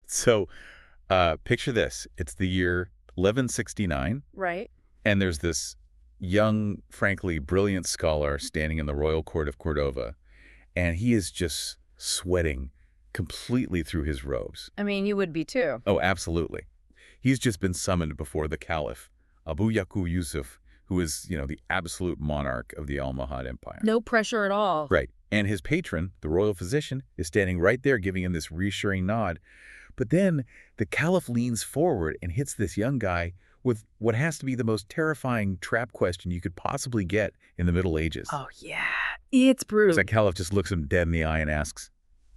So picture this. It's the year 1169, Right. and there's this young, frankly, brilliant scholar standing in the royal court of Cordova, and he is just sweating completely through his robes. I mean, you would be too. Oh, absolutely. He's just been summoned before the caliph, Abu Yaqub Yusuf, who is, the absolute monarch of the Almohad Empire. No pressure at all. Right. And his patron, the royal physician, is standing right there giving him this reassuring nod. But then the caliph leans forward and hits this young guy with what has to be the most terrifying trap question you could possibly get in the Middle Ages. Oh, yeah. It's brutal. The caliph just looks him dead in the eye and asks,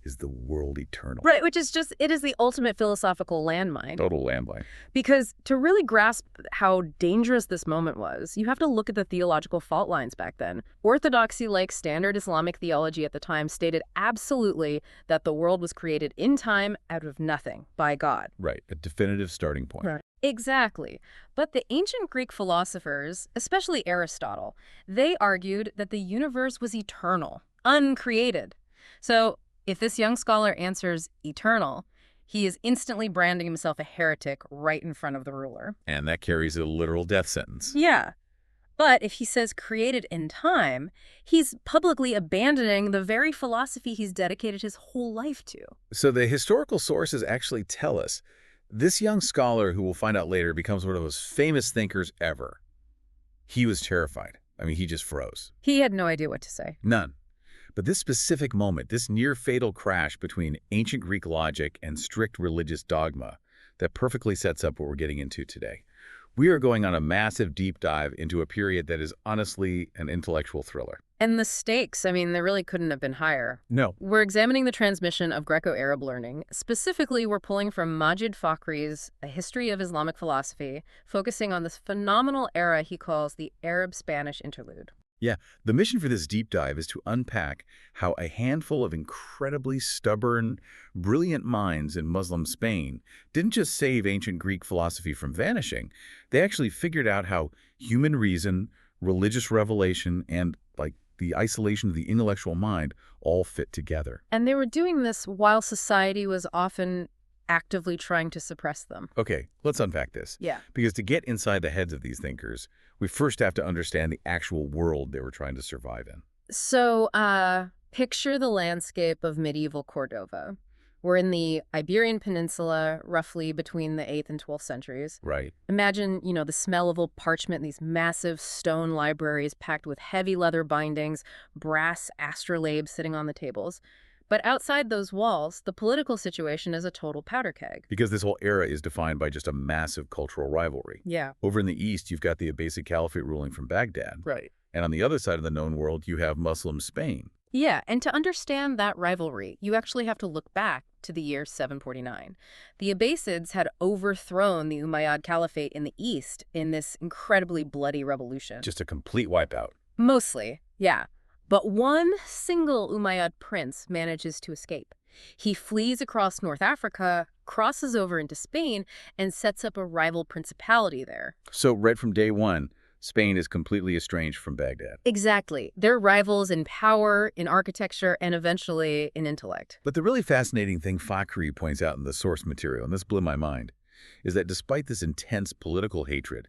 is the world eternal? Right, which is just, it is the ultimate philosophical landmine. Total landmine. Because to really grasp how dangerous this moment was, you have to look at the theological fault lines back then. Orthodoxy, like standard Islamic theology at the time, stated absolutely that the world was created in time out of nothing by God. Right, a definitive starting point. Right. Exactly. But the ancient Greek philosophers, especially Aristotle, they argued that the universe was eternal, uncreated. So if this young scholar answers eternal, he is instantly branding himself a heretic right in front of the ruler. And that carries a literal death sentence. Yeah. But if he says created in time, he's publicly abandoning the very philosophy he's dedicated his whole life to. So the historical sources actually tell us this young scholar, who we'll find out later, becomes one of the most famous thinkers ever. He was terrified. I mean, he just froze. He had no idea what to say. None. But this specific moment, this near-fatal crash between ancient Greek logic and strict religious dogma, that perfectly sets up what we're getting into today. We are going on a massive deep dive into a period that is honestly an intellectual thriller. And the stakes, I mean, they really couldn't have been higher. No. We're examining the transmission of Greco-Arab learning. Specifically, we're pulling from Majid Fakhry's A History of Islamic Philosophy, focusing on this phenomenal era he calls the Arab-Spanish Interlude. Yeah, the mission for this deep dive is to unpack how a handful of incredibly stubborn, brilliant minds in Muslim Spain didn't just save ancient Greek philosophy from vanishing. They actually figured out how human reason, religious revelation, and, the isolation of the intellectual mind all fit together. And they were doing this while society was often actively trying to suppress them. Okay, let's unpack this. Yeah. Because to get inside the heads of these thinkers, we first have to understand the actual world they were trying to survive in. So, picture the landscape of medieval Cordova. We're in the Iberian Peninsula, roughly between the 8th and 12th centuries. Right. Imagine, the smell of old parchment in these massive stone libraries packed with heavy leather bindings, brass astrolabes sitting on the tables. But outside those walls, the political situation is a total powder keg. Because this whole era is defined by just a massive cultural rivalry. Yeah. Over in the east, you've got the Abbasid Caliphate ruling from Baghdad. Right. And on the other side of the known world, you have Muslim Spain. Yeah, and to understand that rivalry, you actually have to look back to the year 749. The Abbasids had overthrown the Umayyad Caliphate in the east in this incredibly bloody revolution. Just a complete wipeout. Mostly, yeah. But one single Umayyad prince manages to escape. He flees across North Africa, crosses over into Spain, and sets up a rival principality there. So right from day one, Spain is completely estranged from Baghdad. Exactly. They're rivals in power, in architecture, and eventually in intellect. But the really fascinating thing Fakhry points out in the source material, and this blew my mind, is that despite this intense political hatred,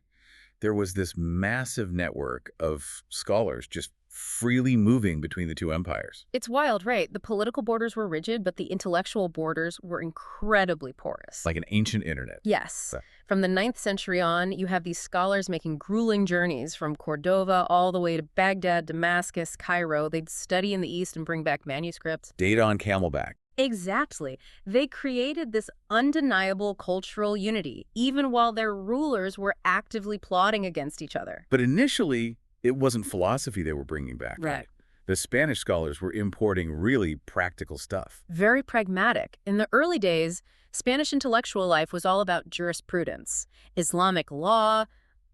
there was this massive network of scholars just freely moving between the two empires. It's wild, right? The political borders were rigid, but the intellectual borders were incredibly porous. Like an ancient internet. Yes. From the 9th century on, you have these scholars making grueling journeys from Cordova all the way to Baghdad, Damascus, Cairo. They'd study in the East and bring back manuscripts. Data on camelback. Exactly. They created this undeniable cultural unity, even while their rulers were actively plotting against each other. But initially, it wasn't philosophy they were bringing back. Right. The Spanish scholars were importing really practical stuff. Very pragmatic. In the early days, Spanish intellectual life was all about jurisprudence, Islamic law,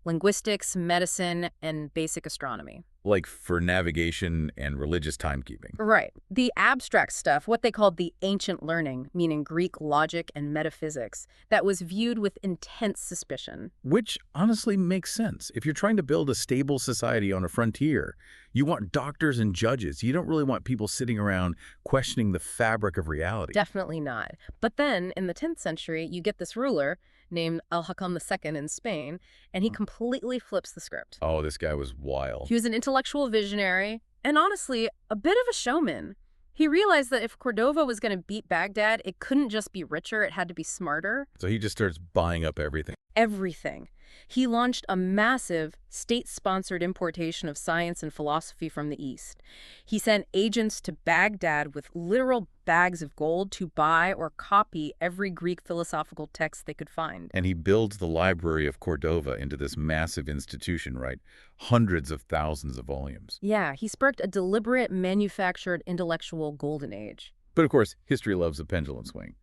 linguistics, medicine, and basic astronomy. Like for navigation and religious timekeeping. Right. The abstract stuff, what they called the ancient learning, meaning Greek logic and metaphysics, that was viewed with intense suspicion. Which honestly makes sense. If you're trying to build a stable society on a frontier, You want doctors and judges. You don't really want people sitting around questioning the fabric of reality. Definitely not. But then, in the 10th century, you get this ruler named Al-Hakam II in Spain, and he completely flips the script. Oh, this guy was wild. He was an intellectual visionary, and honestly, a bit of a showman. He realized that if Cordova was going to beat Baghdad, it couldn't just be richer, it had to be smarter. So he just starts buying up everything. Everything. He launched a massive state-sponsored importation of science and philosophy from the East. He sent agents to Baghdad with literal bags of gold to buy or copy every Greek philosophical text they could find. And he builds the Library of Cordova into this massive institution, right? Hundreds of thousands of volumes. Yeah, he sparked a deliberate, manufactured intellectual golden age. But of course, history loves a pendulum swing.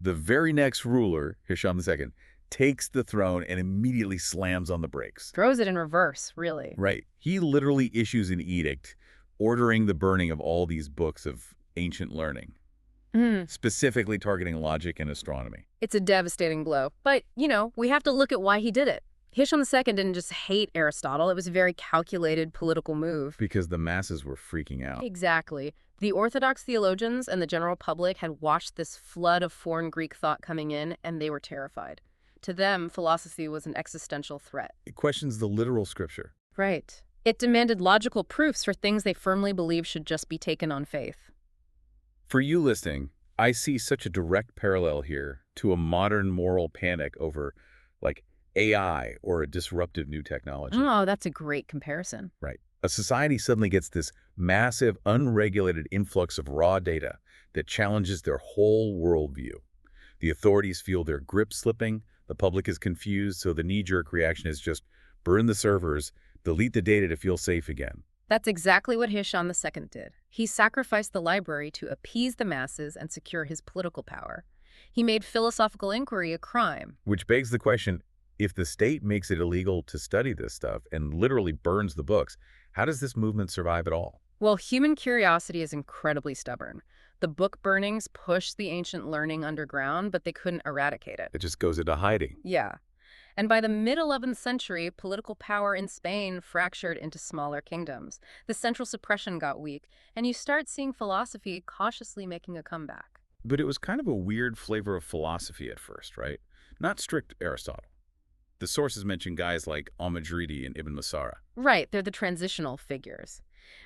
The very next ruler, Hisham II, takes the throne and immediately slams on the brakes. Throws it in reverse, really. Right. He literally issues an edict ordering the burning of all these books of ancient learning, specifically targeting logic and astronomy. It's a devastating blow. But, we have to look at why he did it. Hisham II didn't just hate Aristotle. It was a very calculated political move. Because the masses were freaking out. Exactly. The Orthodox theologians and the general public had watched this flood of foreign Greek thought coming in, and they were terrified. To them, philosophy was an existential threat. It questions the literal scripture. Right. It demanded logical proofs for things they firmly believed should just be taken on faith. For you listening, I see such a direct parallel here to a modern moral panic over, like, AI or a disruptive new technology. Oh, that's a great comparison. Right. A society suddenly gets this massive, unregulated influx of raw data that challenges their whole worldview. The authorities feel their grip slipping, the public is confused, so the knee-jerk reaction is just burn the servers, delete the data to feel safe again. That's exactly what Hisham II did. He sacrificed the library to appease the masses and secure his political power. He made philosophical inquiry a crime. Which begs the question, if the state makes it illegal to study this stuff and literally burns the books, how does this movement survive at all? Well, human curiosity is incredibly stubborn. The book burnings pushed the ancient learning underground, but they couldn't eradicate it. It just goes into hiding. Yeah. And by the mid-11th century, political power in Spain fractured into smaller kingdoms. The central suppression got weak, and you start seeing philosophy cautiously making a comeback. But it was kind of a weird flavor of philosophy at first, right? Not strict Aristotle. The sources mention guys like al-Majid and Ibn Masara. Right, they're the transitional figures.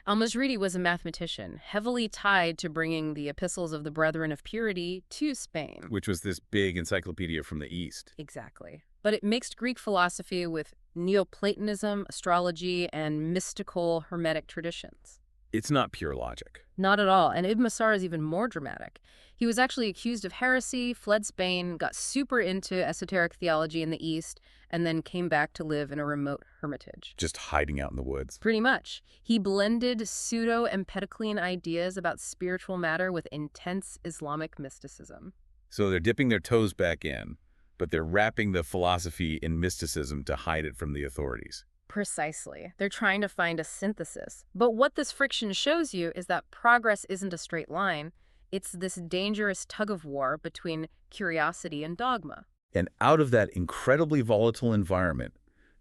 Al-Majridi was a mathematician, heavily tied to bringing the Epistles of the Brethren of Purity to Spain. Which was this big encyclopedia from the East. Exactly. But it mixed Greek philosophy with Neoplatonism, astrology, and mystical Hermetic traditions. It's not pure logic. Not at all, and Ibn Masara is even more dramatic. He was actually accused of heresy, fled Spain, got super into esoteric theology in the East, and then came back to live in a remote hermitage. Just hiding out in the woods. Pretty much. He blended pseudo-Empedoclean ideas about spiritual matter with intense Islamic mysticism. So they're dipping their toes back in, but they're wrapping the philosophy in mysticism to hide it from the authorities. Precisely. They're trying to find a synthesis. But what this friction shows you is that progress isn't a straight line. It's this dangerous tug-of-war between curiosity and dogma. And out of that incredibly volatile environment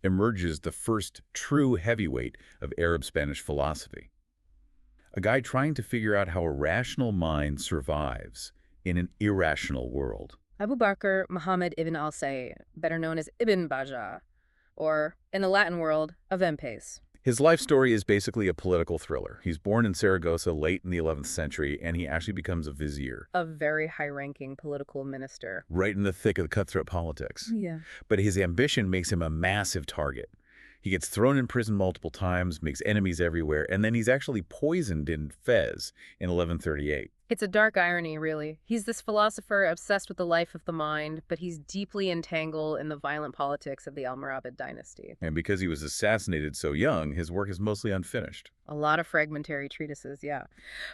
emerges the first true heavyweight of Arab-Spanish philosophy. A guy trying to figure out how a rational mind survives in an irrational world. Abu Bakr Muhammad ibn al-Sayyid, better known as Ibn Bajjah, or, in the Latin world, Avempace. His life story is basically a political thriller. He's born in Saragossa late in the 11th century, and he actually becomes a vizier. A very high-ranking political minister. Right in the thick of the cutthroat politics. Yeah. But his ambition makes him a massive target. He gets thrown in prison multiple times, makes enemies everywhere, and then he's actually poisoned in Fez in 1138. It's a dark irony, really. He's this philosopher obsessed with the life of the mind, but he's deeply entangled in the violent politics of the Almoravid dynasty. And because he was assassinated so young, his work is mostly unfinished. A lot of fragmentary treatises, yeah.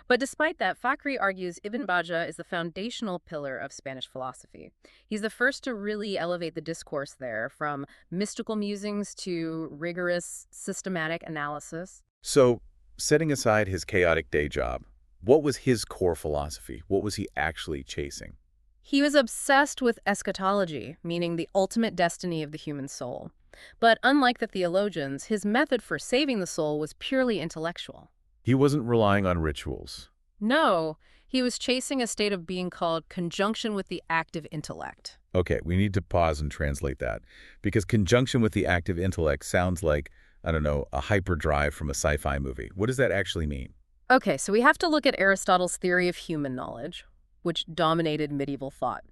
But despite that, Fakhry argues Ibn Bajjah is the foundational pillar of Spanish philosophy. He's the first to really elevate the discourse there, from mystical musings to rigorous, systematic analysis. So, setting aside his chaotic day job, what was his core philosophy? What was he actually chasing? He was obsessed with eschatology, meaning the ultimate destiny of the human soul. But unlike the theologians, his method for saving the soul was purely intellectual. He wasn't relying on rituals. No, he was chasing a state of being called conjunction with the active intellect. Okay, we need to pause and translate that, because conjunction with the active intellect sounds like, I don't know, a hyperdrive from a sci-fi movie. What does that actually mean? Okay, so we have to look at Aristotle's theory of human knowledge, which dominated medieval thought.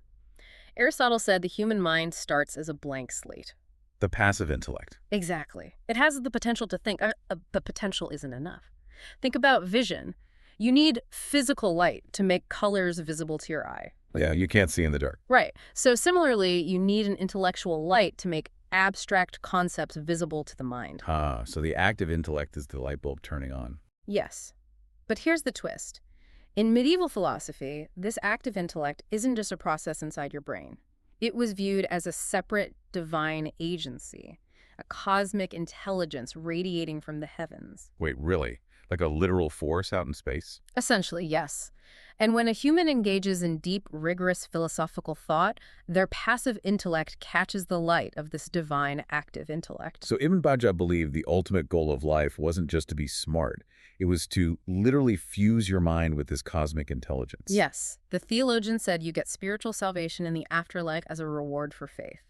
Aristotle said the human mind starts as a blank slate. The passive intellect. Exactly. It has the potential to think, but potential isn't enough. Think about vision. You need physical light to make colors visible to your eye. Yeah, you can't see in the dark. Right. So similarly, you need an intellectual light to make abstract concepts visible to the mind. So the active intellect is the light bulb turning on. Yes. But here's the twist. In medieval philosophy, this active intellect isn't just a process inside your brain. It was viewed as a separate divine agency, a cosmic intelligence radiating from the heavens. Wait, really? Like a literal force out in space? Essentially, yes. And when a human engages in deep, rigorous philosophical thought, their passive intellect catches the light of this divine active intellect. So Ibn Bajjah believed the ultimate goal of life wasn't just to be smart. It was to literally fuse your mind with this cosmic intelligence. Yes, the theologian said you get spiritual salvation in the afterlife as a reward for faith.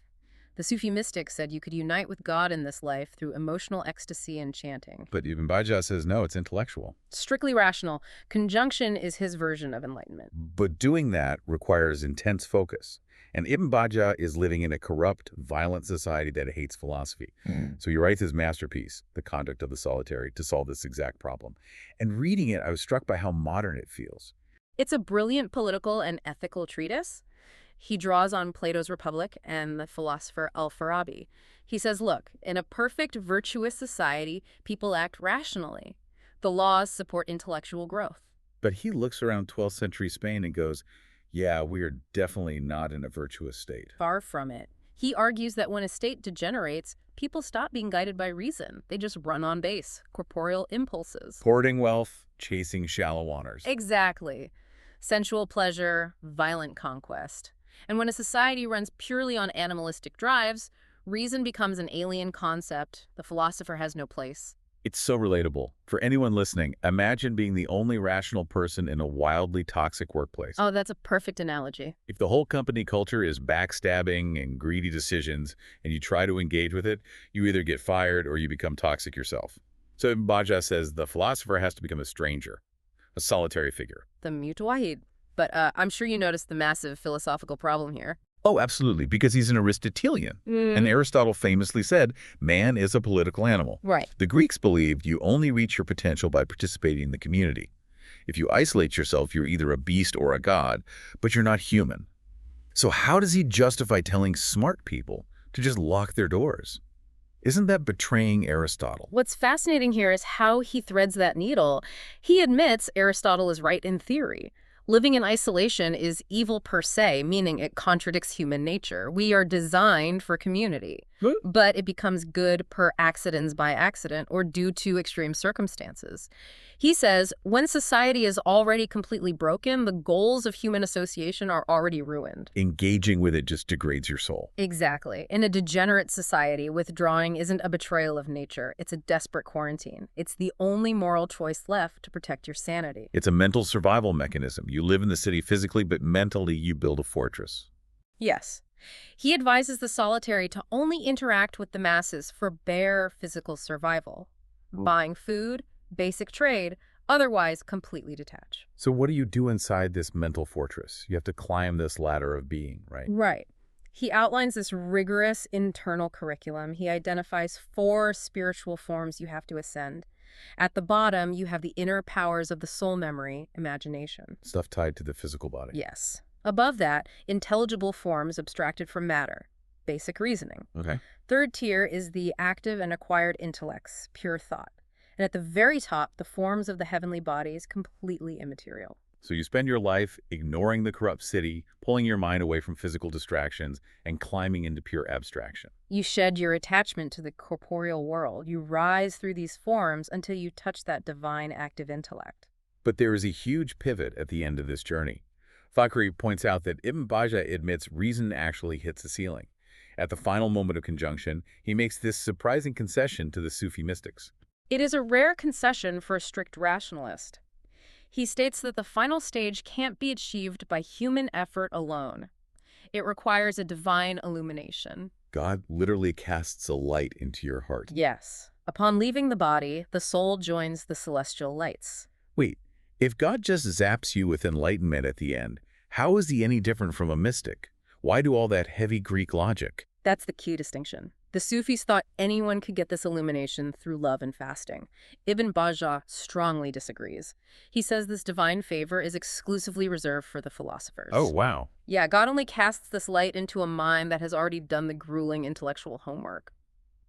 The Sufi mystic said you could unite with God in this life through emotional ecstasy and chanting. But Ibn Bajjah says no, it's intellectual. Strictly rational, conjunction is his version of enlightenment. But doing that requires intense focus. And Ibn Bajjah is living in a corrupt, violent society that hates philosophy. So he writes his masterpiece, The Conduct of the Solitary, to solve this exact problem. And reading it, I was struck by how modern it feels. It's a brilliant political and ethical treatise. He draws on Plato's Republic and the philosopher al-Farabi. He says, look, in a perfect, virtuous society, people act rationally. The laws support intellectual growth. But he looks around 12th century Spain and goes, yeah, we are definitely not in a virtuous state. Far from it. He argues that when a state degenerates, people stop being guided by reason. They just run on base, corporeal impulses. Hoarding wealth, chasing shallow honors. Exactly. Sensual pleasure, violent conquest. And when a society runs purely on animalistic drives, reason becomes an alien concept. The philosopher has no place. It's so relatable. For anyone listening, imagine being the only rational person in a wildly toxic workplace. Oh, that's a perfect analogy. If the whole company culture is backstabbing and greedy decisions, and you try to engage with it, you either get fired or you become toxic yourself. So Ibn Bajjah says the philosopher has to become a stranger, a solitary figure. The mutawahid. But I'm sure you noticed the massive philosophical problem here. Oh, absolutely, because he's an Aristotelian. And Aristotle famously said, man is a political animal. Right. The Greeks believed you only reach your potential by participating in the community. If you isolate yourself, you're either a beast or a god, but you're not human. So how does he justify telling smart people to just lock their doors? Isn't that betraying Aristotle? What's fascinating here is how he threads that needle. He admits Aristotle is right in theory. Living in isolation is evil per se, meaning it contradicts human nature. We are designed for community, but it becomes good per accidens by accident or due to extreme circumstances. He says, when society is already completely broken, the goals of human association are already ruined. Engaging with it just degrades your soul. Exactly. In a degenerate society, withdrawing isn't a betrayal of nature. It's a desperate quarantine. It's the only moral choice left to protect your sanity. It's a mental survival mechanism. You live in the city physically, but mentally you build a fortress. Yes. He advises the solitary to only interact with the masses for bare physical survival. Buying food, basic trade, otherwise completely detach. So what do you do inside this mental fortress? You have to climb this ladder of being, right? Right. He outlines this rigorous internal curriculum. He identifies 4 spiritual forms you have to ascend. At the bottom, you have the inner powers of the soul memory, imagination. Stuff tied to the physical body. Yes. Above that, intelligible forms abstracted from matter, basic reasoning. Okay. Third tier is the active and acquired intellects, pure thought. And at the very top, the forms of the heavenly bodies, completely immaterial. So you spend your life ignoring the corrupt city, pulling your mind away from physical distractions, and climbing into pure abstraction. You shed your attachment to the corporeal world. You rise through these forms until you touch that divine active intellect. But there is a huge pivot at the end of this journey. Fakhry points out that Ibn Bajjah admits reason actually hits a ceiling. At the final moment of conjunction, he makes this surprising concession to the Sufi mystics. It is a rare concession for a strict rationalist. He states that the final stage can't be achieved by human effort alone. It requires a divine illumination. God literally casts a light into your heart. Yes. Upon leaving the body, the soul joins the celestial lights. Wait, if God just zaps you with enlightenment at the end, how is he any different from a mystic? Why do all that heavy Greek logic? That's the key distinction. The Sufis thought anyone could get this illumination through love and fasting. Ibn Bajjah strongly disagrees. He says this divine favor is exclusively reserved for the philosophers. Oh, wow. Yeah, God only casts this light into a mind that has already done the grueling intellectual homework.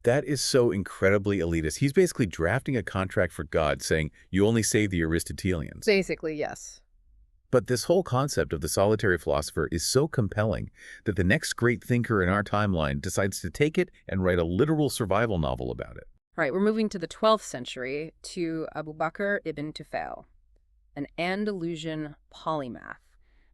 That is so incredibly elitist. He's basically drafting a contract for God saying, you only save the Aristotelians. Basically, yes. But this whole concept of the solitary philosopher is so compelling that the next great thinker in our timeline decides to take it and write a literal survival novel about it. All right, we're moving to the 12th century to Abu Bakr ibn Tufayl, an Andalusian polymath.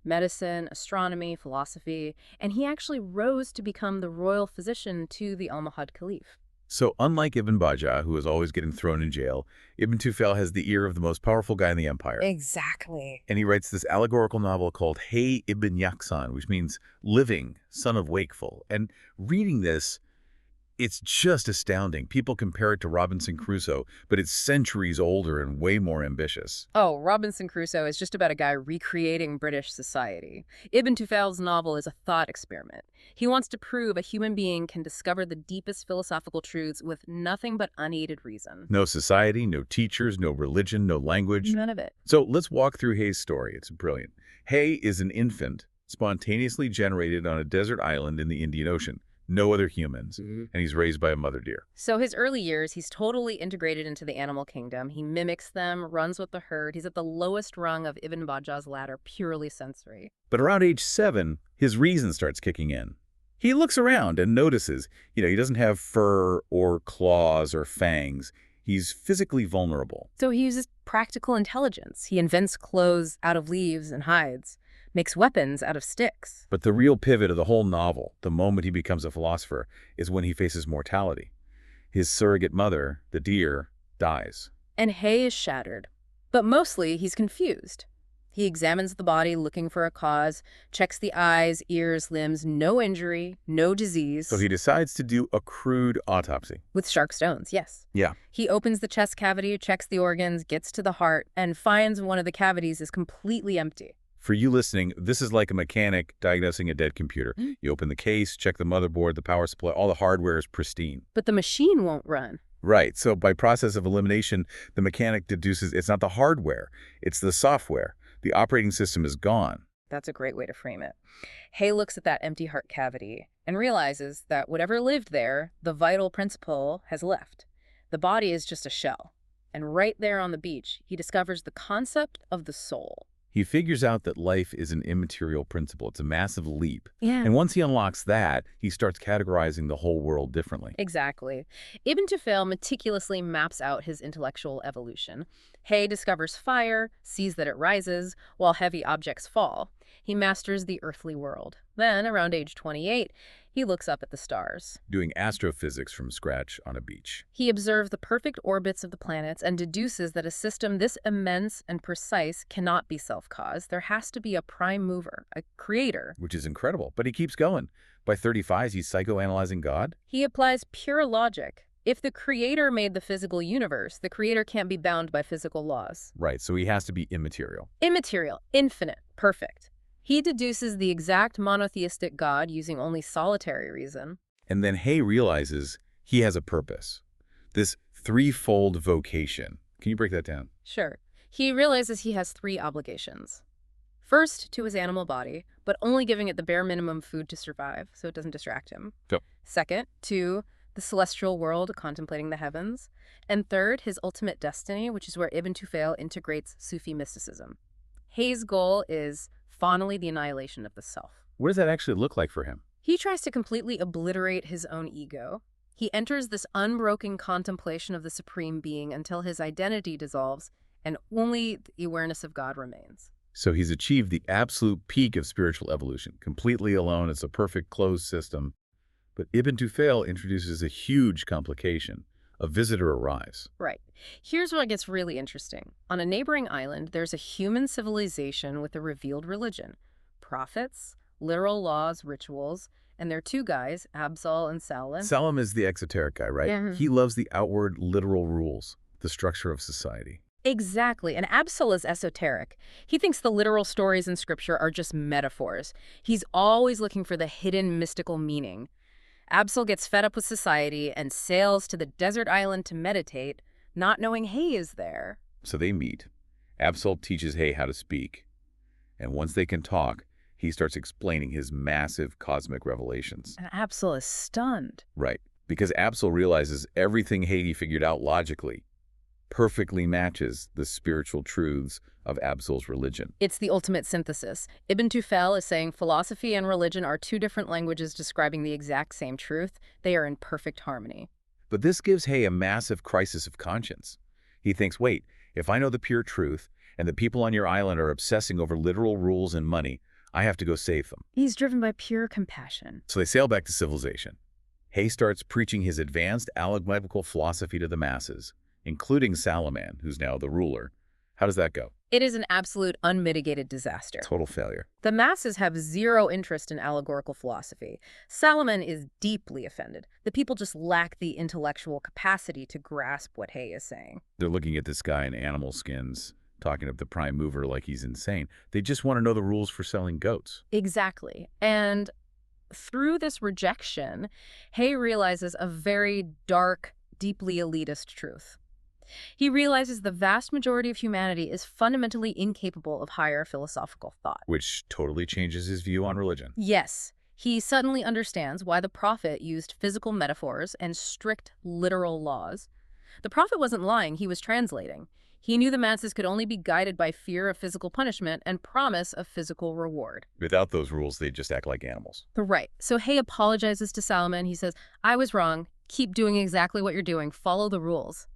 Medicine, astronomy, philosophy, and he actually rose to become the royal physician to the Almohad Caliph. So unlike Ibn Bajjah, who is always getting thrown in jail, Ibn Tufayl has the ear of the most powerful guy in the empire. Exactly. And he writes this allegorical novel called Hay ibn Yaqsan, which means living, son of wakeful. And reading this, it's just astounding. People compare it to Robinson Crusoe, but it's centuries older and way more ambitious. Oh, Robinson Crusoe is just about a guy recreating British society. Ibn Tufayl's novel is a thought experiment. He wants to prove a human being can discover the deepest philosophical truths with nothing but unaided reason. No society, no teachers, no religion, no language. None of it. So let's walk through Hay's story. It's brilliant. Hay is an infant spontaneously generated on a desert island in the Indian Ocean. No other humans, and he's raised by a mother deer. So his early years, he's totally integrated into the animal kingdom. He mimics them, runs with the herd. He's at the lowest rung of Ibn Bajjah's ladder, purely sensory. But around age 7, his reason starts kicking in. He looks around and notices, he doesn't have fur or claws or fangs. He's physically vulnerable. So he uses practical intelligence. He invents clothes out of leaves and hides, makes weapons out of sticks. But the real pivot of the whole novel, the moment he becomes a philosopher, is when he faces mortality. His surrogate mother, the deer, dies. And Hay is shattered. But mostly he's confused. He examines the body looking for a cause, checks the eyes, ears, limbs, no injury, no disease. So he decides to do a crude autopsy. With shark stones, yes. Yeah. He opens the chest cavity, checks the organs, gets to the heart, and finds one of the cavities is completely empty. For you listening, this is like a mechanic diagnosing a dead computer. You open the case, check the motherboard, the power supply, all the hardware is pristine. But the machine won't run. Right. So by process of elimination, the mechanic deduces it's not the hardware, it's the software. The operating system is gone. That's a great way to frame it. Hay looks at that empty heart cavity and realizes that whatever lived there, the vital principle has left. The body is just a shell. And right there on the beach, he discovers the concept of the soul. He figures out that life is an immaterial principle. It's a massive leap. Yeah. And once he unlocks that, he starts categorizing the whole world differently. Exactly. Ibn Tufayl meticulously maps out his intellectual evolution. Hay discovers fire, sees that it rises, while heavy objects fall. He masters the earthly world. Then, around age 28, he looks up at the stars. Doing astrophysics from scratch on a beach. He observes the perfect orbits of the planets and deduces that a system this immense and precise cannot be self-caused. There has to be a prime mover, a creator. Which is incredible, but he keeps going. By 35, he's psychoanalyzing God. He applies pure logic. If the creator made the physical universe, the creator can't be bound by physical laws. Right, so he has to be immaterial. Immaterial, infinite, perfect. He deduces the exact monotheistic God using only solitary reason. And then Hay realizes he has a purpose. This threefold vocation. Can you break that down? Sure. He realizes he has 3 obligations. First, to his animal body, but only giving it the bare minimum food to survive, so it doesn't distract him. Yep. Second, to the celestial world, contemplating the heavens. And third, his ultimate destiny, which is where Ibn Tufayl integrates Sufi mysticism. Hay's goal is finally the annihilation of the self. What does that actually look like for him? He tries to completely obliterate his own ego. He enters this unbroken contemplation of the Supreme Being until his identity dissolves and only the awareness of God remains. So he's achieved the absolute peak of spiritual evolution, completely alone. It's a perfect closed system. But Ibn Tufayl introduces a huge complication. A visitor arrives. Right. Here's where it gets really interesting. On a neighboring island, there's a human civilization with a revealed religion. Prophets, literal laws, rituals, and their two guys, Absol and Salim. Salim is the exoteric guy, right? Yeah. He loves the outward, literal rules, the structure of society. Exactly, and Absol is esoteric. He thinks the literal stories in Scripture are just metaphors. He's always looking for the hidden mystical meaning. Absol gets fed up with society and sails to the desert island to meditate, not knowing Hay is there. So they meet. Absol teaches Hay how to speak. And once they can talk, he starts explaining his massive cosmic revelations. And Absol is stunned. Right, because Absol realizes everything Hay figured out logically perfectly matches the spiritual truths of Absol's religion. It's the ultimate synthesis. Ibn Tufayl is saying philosophy and religion are two different languages describing the exact same truth. They are in perfect harmony. But this gives Hay a massive crisis of conscience. He thinks, wait, if I know the pure truth, and the people on your island are obsessing over literal rules and money, I have to go save them. He's driven by pure compassion. So they sail back to civilization. Hay starts preaching his advanced allegorical philosophy to the masses, including Salaman, who's now the ruler. How does that go? It is an absolute unmitigated disaster. Total failure. The masses have zero interest in allegorical philosophy. Salomon is deeply offended. The people just lack the intellectual capacity to grasp what Hay is saying. They're looking at this guy in animal skins, talking of the prime mover like he's insane. They just want to know the rules for selling goats. Exactly. And through this rejection, Hay realizes a very dark, deeply elitist truth. He realizes the vast majority of humanity is fundamentally incapable of higher philosophical thought. Which totally changes his view on religion. Yes, he suddenly understands why the prophet used physical metaphors and strict literal laws. The prophet wasn't lying, he was translating. He knew the masses could only be guided by fear of physical punishment and promise of physical reward. Without those rules, they just act like animals. Right. So Hay apologizes to Salomon. He says, I was wrong. Keep doing exactly what you're doing. Follow the rules.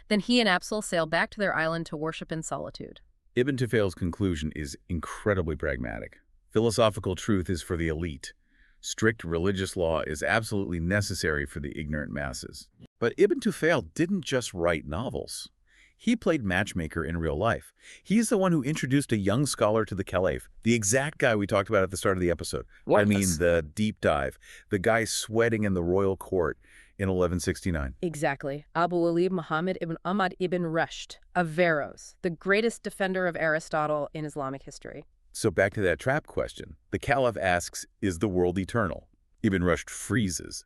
Then he and Absol sail back to their island to worship in solitude. Ibn Tufayl's conclusion is incredibly pragmatic. Philosophical truth is for the elite. Strict religious law is absolutely necessary for the ignorant masses. But Ibn Tufayl didn't just write novels. He played matchmaker in real life. He's the one who introduced a young scholar to the caliph, the exact guy we talked about at the start of the episode. What? I mean, the deep dive, the guy sweating in the royal court in 1169. Exactly. Abu Walid Muhammad ibn Ahmad ibn Rushd, Averroes, the greatest defender of Aristotle in Islamic history. So back to that trap question. The caliph asks, is the world eternal? Ibn Rushd freezes.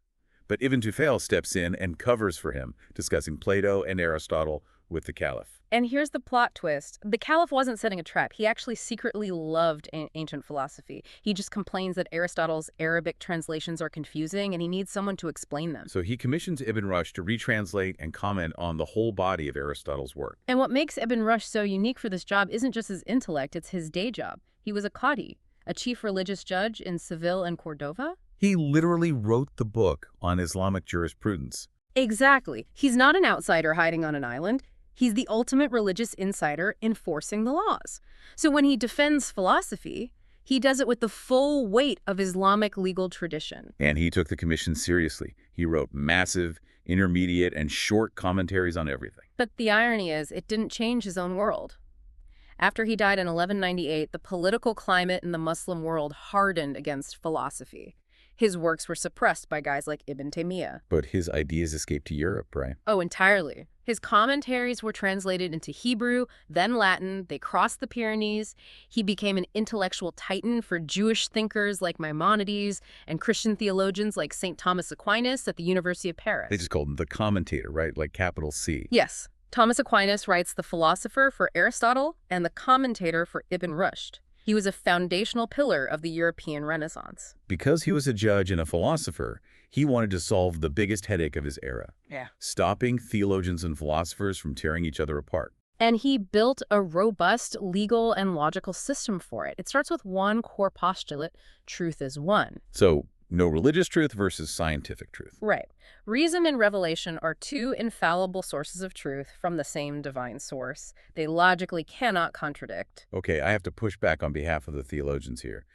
But Ibn Tufayl steps in and covers for him, discussing Plato and Aristotle with the caliph. And here's the plot twist. The caliph wasn't setting a trap. He actually secretly loved ancient philosophy. He just complains that Aristotle's Arabic translations are confusing and he needs someone to explain them. So he commissions Ibn Rushd to retranslate and comment on the whole body of Aristotle's work. And what makes Ibn Rushd so unique for this job isn't just his intellect, it's his day job. He was a qadi, a chief religious judge in Seville and Cordova. He literally wrote the book on Islamic jurisprudence. Exactly. He's not an outsider hiding on an island. He's the ultimate religious insider enforcing the laws. So when he defends philosophy, he does it with the full weight of Islamic legal tradition. And he took the commission seriously. He wrote massive, intermediate, and short commentaries on everything. But the irony is, it didn't change his own world. After he died in 1198, the political climate in the Muslim world hardened against philosophy. His works were suppressed by guys like Ibn Taymiyyah. But his ideas escaped to Europe, right? Oh, entirely. His commentaries were translated into Hebrew, then Latin. They crossed the Pyrenees. He became an intellectual titan for Jewish thinkers like Maimonides and Christian theologians like St. Thomas Aquinas at the University of Paris. They just called him the commentator, right? Like capital C. Yes. Thomas Aquinas writes the philosopher for Aristotle and the commentator for Ibn Rushd. He was a foundational pillar of the European Renaissance. Because he was a judge and a philosopher, he wanted to solve the biggest headache of his era. Yeah. Stopping theologians and philosophers from tearing each other apart. And he built a robust legal and logical system for it. It starts with one core postulate: truth is one. So, no religious truth versus scientific truth. Right. Reason and revelation are two infallible sources of truth from the same divine source. They logically cannot contradict. Okay, I have to push back on behalf of the theologians here.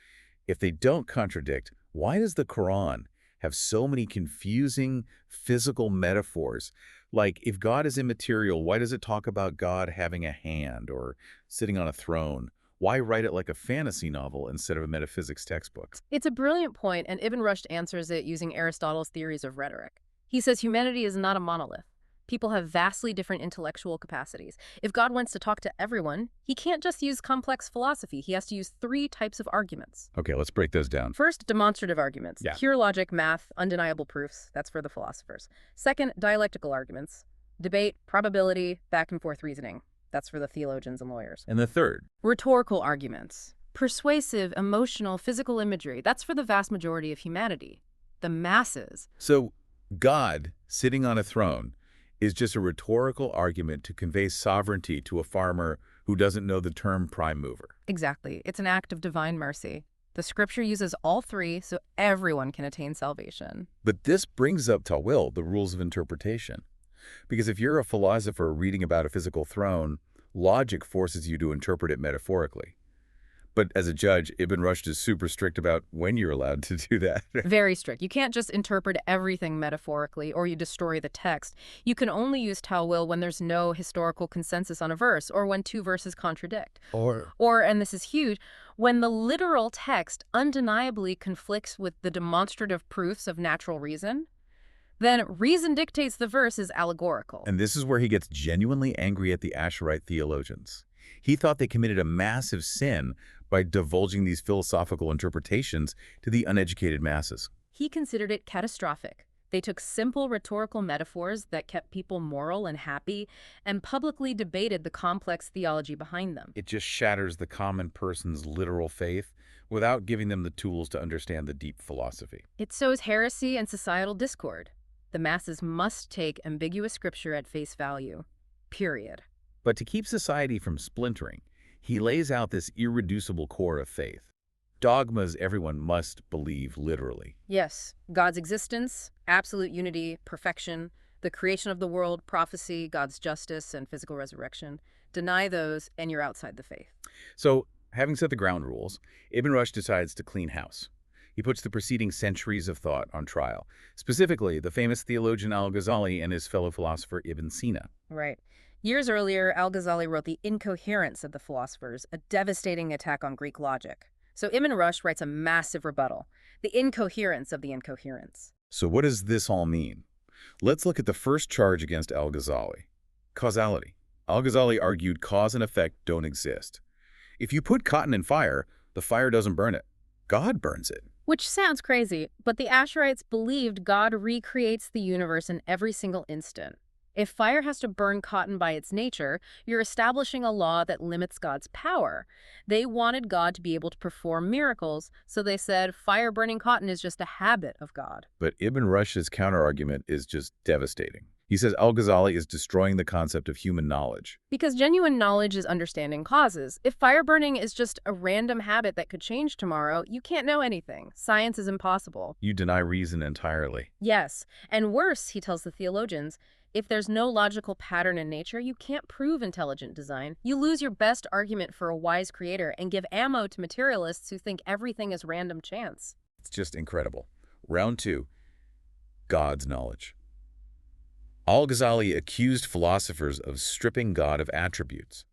If they don't contradict, why does the Quran have so many confusing physical metaphors. Like, if God is immaterial, why does it talk about God having a hand or sitting on a throne? Why write it like a fantasy novel instead of a metaphysics textbook? It's a brilliant point, and Ibn Rushd answers it using Aristotle's theories of rhetoric. He says humanity is not a monolith. People have vastly different intellectual capacities. If God wants to talk to everyone, he can't just use complex philosophy. He has to use three types of arguments. Okay, let's break those down. First, demonstrative arguments. Yeah. Pure logic, math, undeniable proofs. That's for the philosophers. Second, dialectical arguments. Debate, probability, back and forth reasoning. That's for the theologians and lawyers. And the third? Rhetorical arguments. Persuasive, emotional, physical imagery. That's for the vast majority of humanity. The masses. So, God sitting on a throne is just a rhetorical argument to convey sovereignty to a farmer who doesn't know the term prime mover. Exactly. It's an act of divine mercy. The scripture uses all three so everyone can attain salvation. But this brings up Tufayl, the rules of interpretation. Because if you're a philosopher reading about a physical throne, logic forces you to interpret it metaphorically. But as a judge, Ibn Rushd is super strict about when you're allowed to do that. Very strict. You can't just interpret everything metaphorically or you destroy the text. You can only use Tufayl when there's no historical consensus on a verse or when two verses contradict. Or, and this is huge, when the literal text undeniably conflicts with the demonstrative proofs of natural reason, then reason dictates the verse is allegorical. And this is where he gets genuinely angry at the Asherite theologians. He thought they committed a massive sin by divulging these philosophical interpretations to the uneducated masses. He considered it catastrophic. They took simple rhetorical metaphors that kept people moral and happy and publicly debated the complex theology behind them. It just shatters the common person's literal faith without giving them the tools to understand the deep philosophy. It sows heresy and societal discord. The masses must take ambiguous scripture at face value. Period. But to keep society from splintering, he lays out this irreducible core of faith. Dogmas everyone must believe literally. Yes, God's existence, absolute unity, perfection, the creation of the world, prophecy, God's justice, and physical resurrection. Deny those, and you're outside the faith. So, having set the ground rules, Ibn Rushd decides to clean house. He puts the preceding centuries of thought on trial, specifically the famous theologian al-Ghazali and his fellow philosopher Ibn Sina. Right. Years earlier, al-Ghazali wrote The Incoherence of the Philosophers, a devastating attack on Greek logic. So Ibn Rushd writes a massive rebuttal, The Incoherence of the Incoherence. So what does this all mean? Let's look at the first charge against al-Ghazali. Causality. Al-Ghazali argued cause and effect don't exist. If you put cotton in fire, the fire doesn't burn it. God burns it. Which sounds crazy, but the Asherites believed God recreates the universe in every single instant. If fire has to burn cotton by its nature, you're establishing a law that limits God's power. They wanted God to be able to perform miracles, so they said fire burning cotton is just a habit of God. But Ibn Rushd's counterargument is just devastating. He says al-Ghazali is destroying the concept of human knowledge. Because genuine knowledge is understanding causes. If fire burning is just a random habit that could change tomorrow, you can't know anything. Science is impossible. You deny reason entirely. Yes, and worse, he tells the theologians, if there's no logical pattern in nature, you can't prove intelligent design. You lose your best argument for a wise creator and give ammo to materialists who think everything is random chance. It's just incredible. Round 2, God's knowledge. Al-Ghazali accused philosophers of stripping God of attributes.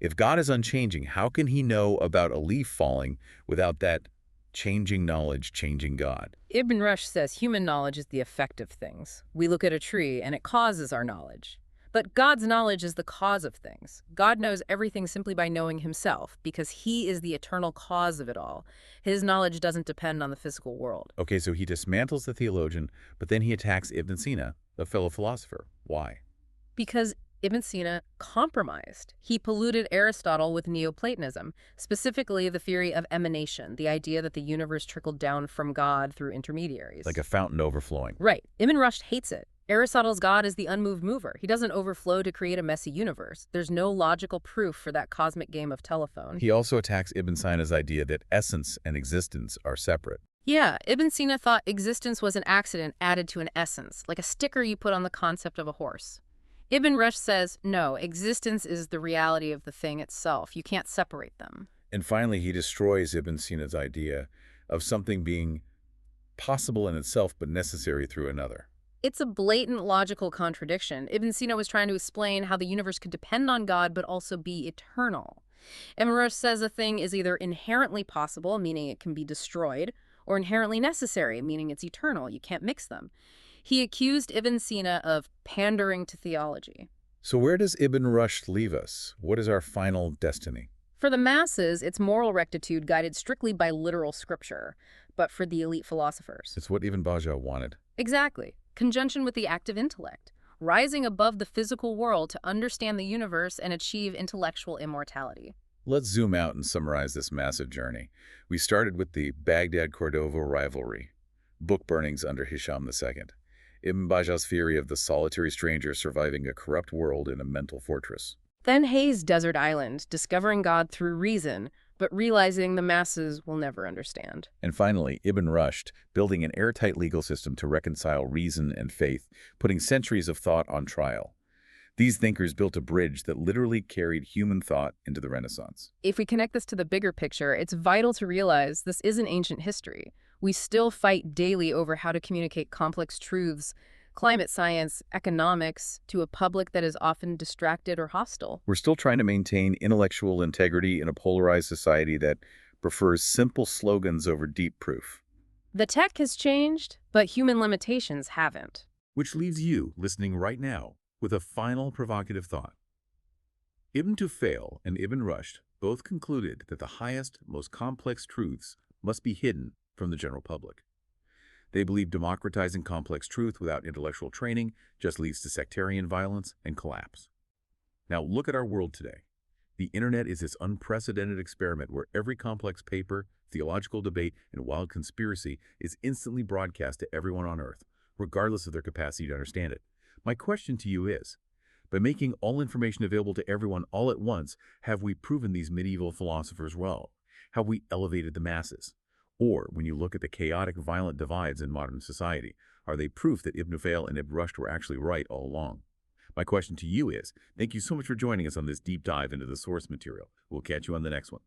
If God is unchanging, how can he know about a leaf falling without that changing knowledge changing God? Ibn Rushd says human knowledge is the effect of things. We look at a tree and it causes our knowledge. But God's knowledge is the cause of things. God knows everything simply by knowing himself, because he is the eternal cause of it all. His knowledge doesn't depend on the physical world. Okay, so he dismantles the theologian, but then he attacks Ibn Sina, a fellow philosopher. Why? Because Ibn Sina compromised. He polluted Aristotle with Neoplatonism, specifically the theory of emanation, the idea that the universe trickled down from God through intermediaries. Like a fountain overflowing. Right. Ibn Rushd hates it. Aristotle's God is the unmoved mover. He doesn't overflow to create a messy universe. There's no logical proof for that cosmic game of telephone. He also attacks Ibn Sina's idea that essence and existence are separate. Yeah, Ibn Sina thought existence was an accident added to an essence, like a sticker you put on the concept of a horse. Ibn Rushd says, no, existence is the reality of the thing itself. You can't separate them. And finally, he destroys Ibn Sina's idea of something being possible in itself but necessary through another. It's a blatant logical contradiction. Ibn Sina was trying to explain how the universe could depend on God but also be eternal. Ibn Rushd says a thing is either inherently possible, meaning it can be destroyed, or inherently necessary, meaning it's eternal. You can't mix them. He accused Ibn Sina of pandering to theology. So where does Ibn Rushd leave us? What is our final destiny? For the masses, it's moral rectitude guided strictly by literal scripture, but for the elite philosophers. It's what even Bajjah wanted. Exactly. Conjunction with the active intellect, rising above the physical world to understand the universe and achieve intellectual immortality. Let's zoom out and summarize this massive journey. We started with the Baghdad-Cordova rivalry, book burnings under Hisham II. Ibn Bajjah's theory of the solitary stranger surviving a corrupt world in a mental fortress. Then Hay's desert island, discovering God through reason, but realizing the masses will never understand. And finally, Ibn Rushd, building an airtight legal system to reconcile reason and faith, putting centuries of thought on trial. These thinkers built a bridge that literally carried human thought into the Renaissance. If we connect this to the bigger picture, it's vital to realize this isn't ancient history. We still fight daily over how to communicate complex truths, climate science, economics, to a public that is often distracted or hostile. We're still trying to maintain intellectual integrity in a polarized society that prefers simple slogans over deep proof. The tech has changed, but human limitations haven't. Which leaves you, listening right now, with a final provocative thought. Ibn Tufayl and Ibn Rushd both concluded that the highest, most complex truths must be hidden from the general public. They believe democratizing complex truth without intellectual training just leads to sectarian violence and collapse. Now look at our world today. The internet is this unprecedented experiment where every complex paper, theological debate, and wild conspiracy is instantly broadcast to everyone on Earth, regardless of their capacity to understand it. My question to you is, by making all information available to everyone all at once, have we proven these medieval philosophers well? Have we elevated the masses? Or, when you look at the chaotic, violent divides in modern society, are they proof that Ibn Tufayl and Ibn Rushd were actually right all along? My question to you is, thank you so much for joining us on this deep dive into the source material. We'll catch you on the next one.